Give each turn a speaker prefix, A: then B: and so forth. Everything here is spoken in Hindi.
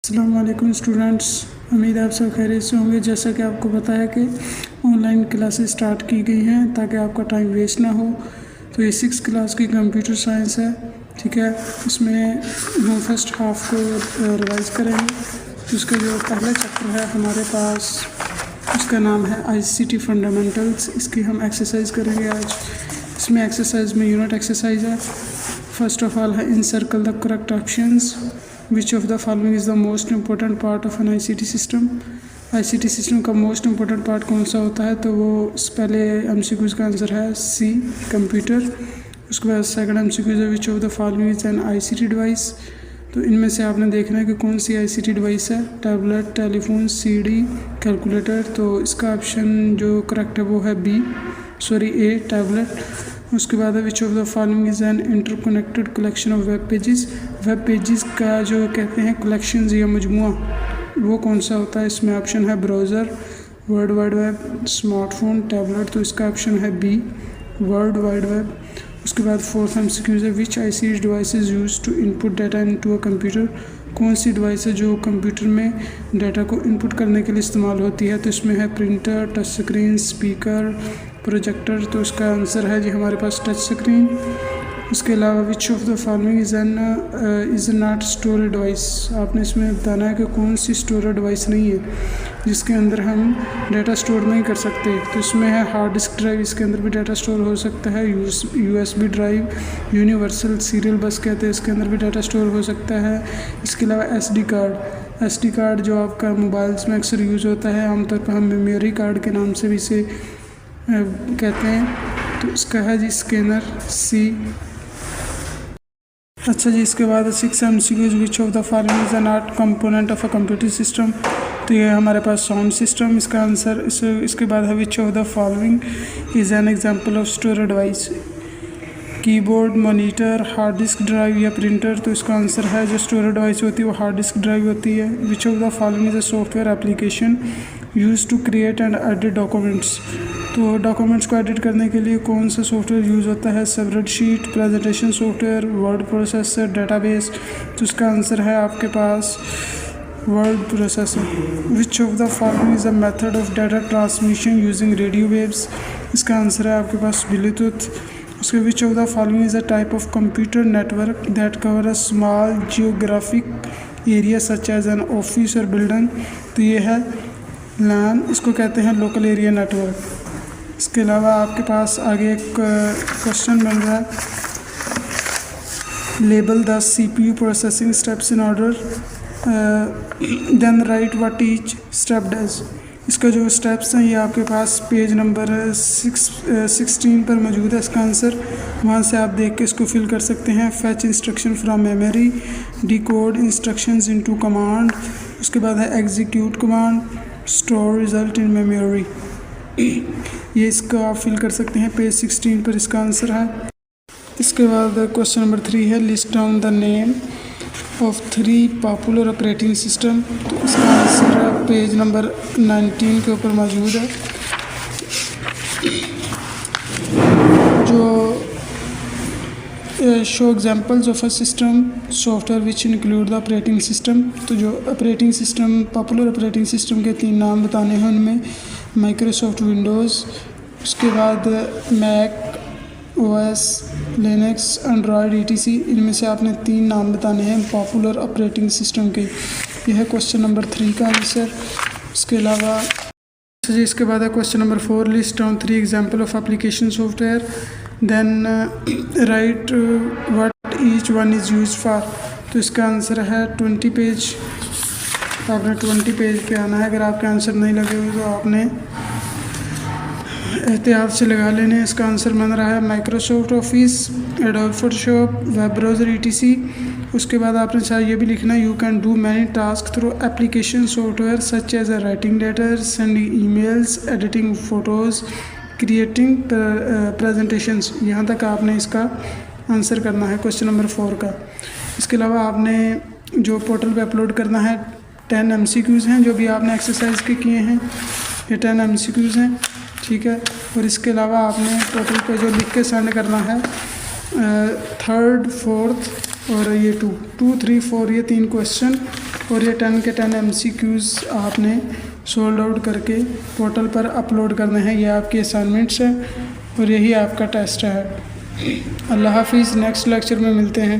A: अस्सलाम वालेकुम स्टूडेंट्स, उम्मीद है आप सब खैरियत से होंगे। जैसा कि आपको पता है कि ऑनलाइन क्लासेस स्टार्ट की गई हैं ताकि आपका टाइम वेस्ट ना हो। तो ये 6th क्लास की कंप्यूटर साइंस है, ठीक है। इसमें हम फर्स्ट हाफ को रिवाइज़ करेंगे। तो इसका जो पहला चैप्टर है हमारे पास, उसका नाम है ICT फंडामेंटल्स। इसकी हम एक्सरसाइज करेंगे आज। इसमें एक्सरसाइज में यूनिट एक्सरसाइज है। फर्स्ट ऑफ ऑल है encircle the correct options. Which of the following is the most important part of an ICT सिस्टम। ICT सिस्टम का मोस्ट इम्पोर्टेंट पार्ट कौन सा होता है? तो वो पहले MCQs का आंसर है C, कंप्यूटर। उसके बाद सेकंड MCQ है which of the following is an ICT device. तो इनमें से आपने देखना है कि कौन सी ICT डिवाइस है। Tablet, telephone, CD, calculator. तो इसका ऑप्शन जो करेक्ट है वो है A, टैबलेट। उसके बाद है which of the following is an interconnected collection of web pages. Web pages का जो कहते हैं कलेक्शंस या मजमुआ, वो कौन सा होता है? इसमें ऑप्शन है browser, world wide web, smartphone, tablet. तो इसका ऑप्शन है B, वर्ल्ड वाइड वेब। उसके बाद फोर्थ MCQ है which ICT device is use to input data into a computer. कौन सी डिवाइस है जो कंप्यूटर में डाटा को इनपुट करने के लिए इस्तेमाल होती है? तो इसमें है printer, touch screen, speaker, projector. तो इसका आंसर है जी हमारे पास टच स्क्रीन। उसके अलावा विच of the following is not storage device. आपने इसमें बताना है कि कौन सी स्टोरेज डिवाइस नहीं है जिसके अंदर हम डाटा स्टोर नहीं कर सकते। तो इसमें है हार्ड डिस्क ड्राइव, इसके अंदर भी डाटा स्टोर हो सकता है। USB ड्राइव, यूनिवर्सल सीरियल बस कहते हैं, इसके अंदर भी डाटा स्टोर हो सकता है। इसके अलावा SD कार्ड जो आपका मोबाइल्स में अक्सर यूज़ होता है, आमतौर पर हम मेमोरी कार्ड के नाम से भी इसे कहते हैं। तो इसका है जी स्कैनर C। अच्छा जी, इसके बाद 6 MCQ which of the following is not component of a computer system. तो ये हमारे पास साउंड सिस्टम। इसका आंसर इसके बाद है which of the following is an example of storage device. Keyboard, monitor, hard disk drive या प्रिंटर। तो इसका आंसर है जो स्टोरेज डिवाइस होती है वो हार्ड डिस्क ड्राइव होती है। Which of the following is a software application use to create and edit documents. तो डॉक्यूमेंट्स को एडिट करने के लिए कौन सा सॉफ्टवेयर यूज़ होता है? Spreadsheet, presentation software, word processor, database. तो इसका आंसर है आपके पास word processor. Which of the following is a method of data transmission using radio waves. इसका आंसर है आपके पास ब्लूटूथ। उसके which of the following is a type of computer network that cover a small geographic area such as an office और बिल्डिंग। तो ये है LAN, इसको कहते हैं लोकल एरिया नेटवर्क। इसके अलावा आपके पास आगे एक क्वेश्चन बन रहा है, label the CPU processing steps in order then write what each step does. इसका जो स्टेप्स हैं ये आपके पास पेज नंबर 16 पर मौजूद है। इसका आंसर वहाँ से आप देख के इसको फिल कर सकते हैं। Fetch instruction from memory, decode instructions into command. उसके बाद है execute command, store result in memory. ये इसका आप फिल कर सकते हैं पेज 16 पर, इसका आंसर है। इसके बाद क्वेश्चन नंबर 3 है list down the name of 3 popular operating system. तो इसका आंसर है पेज नंबर 19 के ऊपर मौजूद है। जो show examples of a system software which include the operating system. तो जो operating system, popular operating system के 3 नाम बताने हैं, उनमें माइक्रोसॉफ्ट विंडोज़, उसके बाद Mac OS, Linux, Android ETC। इनमें से आपने 3 नाम बताने हैं पॉपुलर ऑपरेटिंग सिस्टम के। यह है क्वेश्चन नंबर 3 का आंसर। इसके अलावा जी इसके बाद है question number 4 list down 3 example of application software then write what each one is use for. तो इसका आंसर है 20 पेज। आपने 20 पेज पे आना है। अगर आपके आंसर नहीं लगे हुए तो आपने एहतियात से लगा लेने। इसका आंसर बन रहा है Microsoft Office, Adobe Photoshop, web browser ETC। उसके बाद आपने चाहे ये भी लिखना you can do many task through application software such as writing letter, sending emails, editing photos, creating presentations. यहाँ तक आपने इसका आंसर करना है क्वेश्चन नंबर 4 का। इसके अलावा आपने जो पोर्टल पे अपलोड करना है 10 MCQs हैं जो भी आपने एक्सरसाइज के किए हैं, ये 10 MCQs हैं, ठीक है। और इसके अलावा आपने पोर्टल पे जो लिख के सेंड करना है 3rd, 4th और ये 2, 3, 4 ये 3 क्वेश्चन और ये 10 के 10 MCQs आपने सोल्ड आउट करके पोर्टल पर अपलोड करने हैं। ये आपकी असाइनमेंट्स है और यही आपका टेस्ट है। अल्लाह हाफिज़, नेक्स्ट लेक्चर में मिलते हैं।